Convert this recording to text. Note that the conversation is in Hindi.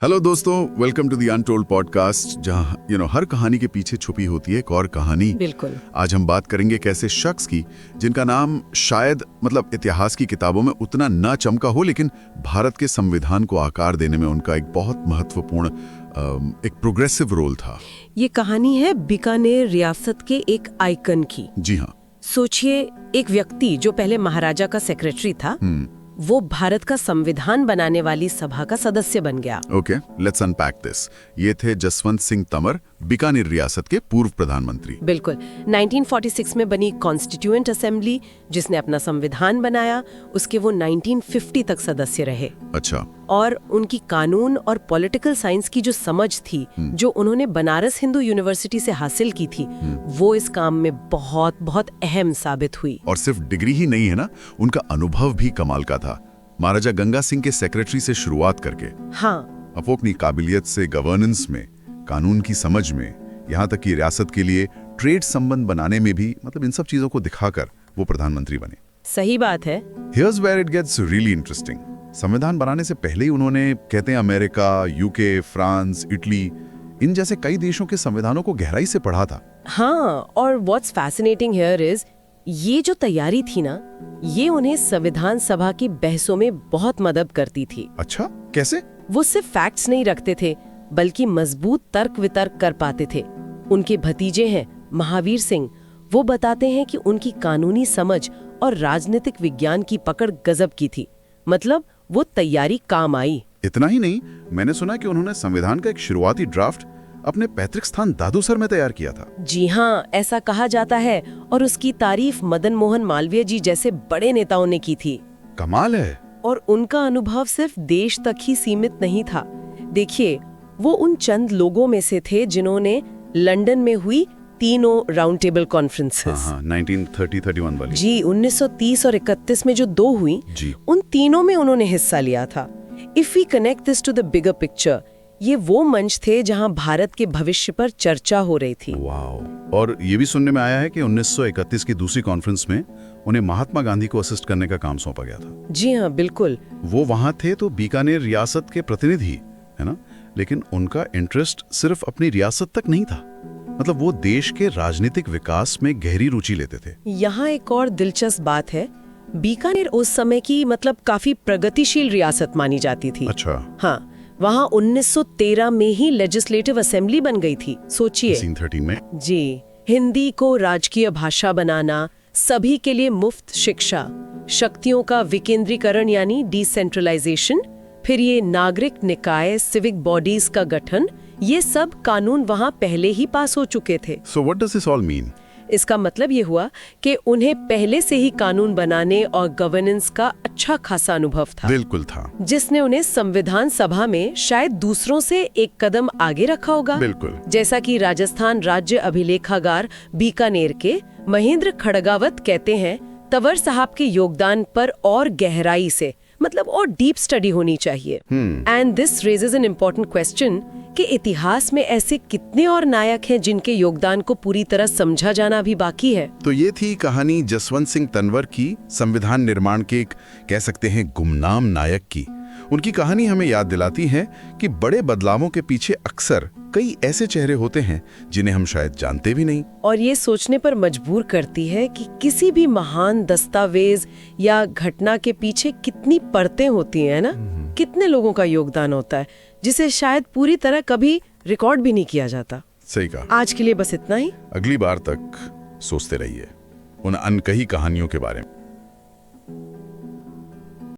हेलो दोस्तों, welcome to the untold podcast, जहां हर कहानी के पीछे छुपी होती है एक और कहानी। बिल्कुल। आज हम बात करेंगे एक ऐसे शख्स की जिनका नाम शायद इतिहास की किताबों में उतना ना चमका हो, लेकिन भारत के संविधान को आकार देने में उनका एक बहुत महत्वपूर्ण एक प्रोग्रेसिव रोल था। ये कहानी है बीकानेर रियासत के एक आइकन की। जी हाँ। सोचिए, एक व्यक्ति जो पहले महाराजा का सेक्रेटरी था, वो भारत का संविधान बनाने वाली सभा का सदस्य बन गया। Okay, let's unpack this. ये थे जसवंत सिंह तंवर, बीकानेर रियासत के पूर्व प्रधानमंत्री। बिल्कुल। 1946 में बनी कॉन्स्टिट्यूएंट असेंबली, जिसने अपना संविधान बनाया, उसके वो 1950 तक सदस्य रहे। अच्छा। और उनकी कानून और पॉलिटिकल साइंस की जो समझ थी, जो उन्होंने बनारस हिंदू यूनिवर्सिटी से हासिल की थी, वो इस काम में बहुत बहुत अहम साबित हुई। और सिर्फ डिग्री ही नहीं है ना, उनका अनुभव भी कमाल का था। महाराजा गंगा सिंह के सेक्रेटरी से शुरुआत करके हाँ, अब वो अपनी काबिलियत से गवर्नेंस में, कानून की समझ में, यहाँ तक कि रियासत के लिए ट्रेड संबंध बनाने में भी, इन सब चीजों को दिखाकर वो प्रधानमंत्री बने। सही बात है। Here's where it gets really interesting. संविधान बनाने से पहले ही उन्होंने, कहते हैं, अमेरिका, यूके, फ्रांस, इटली, इन जैसे कई देशों के संविधानों को गहराई से पढ़ा था। हाँ, और व्हाट्स फैसिनेटिंग हियर इज, ये जो तैयारी थी ना, ये उन्हें संविधान सभा की बहसों में बहुत मदद करती थी। अच्छा, कैसे? वो सिर्फ फैक्ट्स नहीं रखते थे, बल्कि मजबूत तर्क वितर्क कर पाते थे। उनके भतीजे हैं महावीर सिंह, वो बताते हैं कि उनकी कानूनी समझ और राजनीतिक विज्ञान की पकड़ गजब की थी। मतलब वो तैयारी काम आई। इतना ही नहीं, मैंने सुना कि उन्होंने संविधान का एक शुरुआती ड्राफ्ट अपने पैतृक स्थान दादूसर में तैयार किया था। जी हाँ, ऐसा कहा जाता है, और उसकी तारीफ मदन मोहन मालवीय जी जैसे बड़े नेताओं ने की थी। कमाल है। और उनका अनुभव सिर्फ देश तक ही सीमित नहीं था। देखिए, वो उन चंद लोगों में से थे जिन्होंने लंदन में हुई तीनों राउंड टेबल कॉन्फ्रेंसेस, 1930-31 वाली, जी 1930 और 31 में जो दो हुई, उन तीनों में उन्होंने हिस्सा लिया था। If we connect this to the bigger picture, ये वो मंच थे जहां भारत के भविष्य पर चर्चा हो रही थी। वाह। और ये भी सुनने में आया है कि 1931 की दूसरी कॉन्फ्रेंस में उन्हें महात्मा गांधी को असिस्ट करने का काम सौंपा गया था। जी हाँ, बिल्कुल। वो वहां थे तो बीकानेर रियासत के प्रतिनिधि, है ना, लेकिन उनका इंटरेस्ट सिर्फ अपनी रियासत तक नहीं था। वो देश के राजनीतिक विकास में गहरी रुचि लेते थे। यहाँ एक और दिलचस्प बात है, बीकानेर उस समय की काफी प्रगतिशील रियासत मानी जाती थी। अच्छा। हाँ, वहाँ 1913 में ही लेजिस्लेटिव असेंबली बन गई थी। सोचिए, 1913 में। जी, हिंदी को राजकीय भाषा बनाना, सभी के लिए मुफ्त शिक्षा, शक्तियों का विकेंद्रीकरण यानी डिसेंट्रलाइजेशन, फिर ये नागरिक निकाय, सिविक बॉडीज का गठन, ये सब कानून वहाँ पहले ही पास हो चुके थे। So what does this all mean? इसका मतलब ये हुआ कि उन्हें पहले से ही कानून बनाने और गवर्नेंस का अच्छा खासा अनुभव था। बिल्कुल था। जिसने उन्हें संविधान सभा में शायद दूसरों से एक कदम आगे रखा होगा। बिल्कुल। जैसा कि राजस्थान राज्य अभिलेखागार बीकानेर के महेंद्र खड़गावत कहते हैं, तंवर साहब के योगदान पर और गहराई से, और डीप स्टडी होनी चाहिए। And this raises an important question कि इतिहास में ऐसे कितने और नायक हैं जिनके योगदान को पूरी तरह समझा जाना भी बाकी है। तो ये थी कहानी जसवंत सिंह तंवर की, संविधान निर्माण के एक, कह सकते हैं, गुमनाम नायक की। उनकी कहानी हमें याद दिलाती है कि बड़े बदलावों के पीछे अक्सर कई ऐसे चेहरे होते हैं जिन्हें हम शायद जानते भी नहीं। और ये सोचने पर मजबूर करती है कि किसी भी महान दस्तावेज या घटना के पीछे कितनी परतें होती हैं ना, कितने लोगों का योगदान होता है, जिसे शायद पूरी तरह कभी रिकॉर्ड भी नहीं किया जाता। सही कहा। आज के लिए बस इतना ही। अगली बार तक सोचते रहिए उन अनकही कहानियों के बारे में।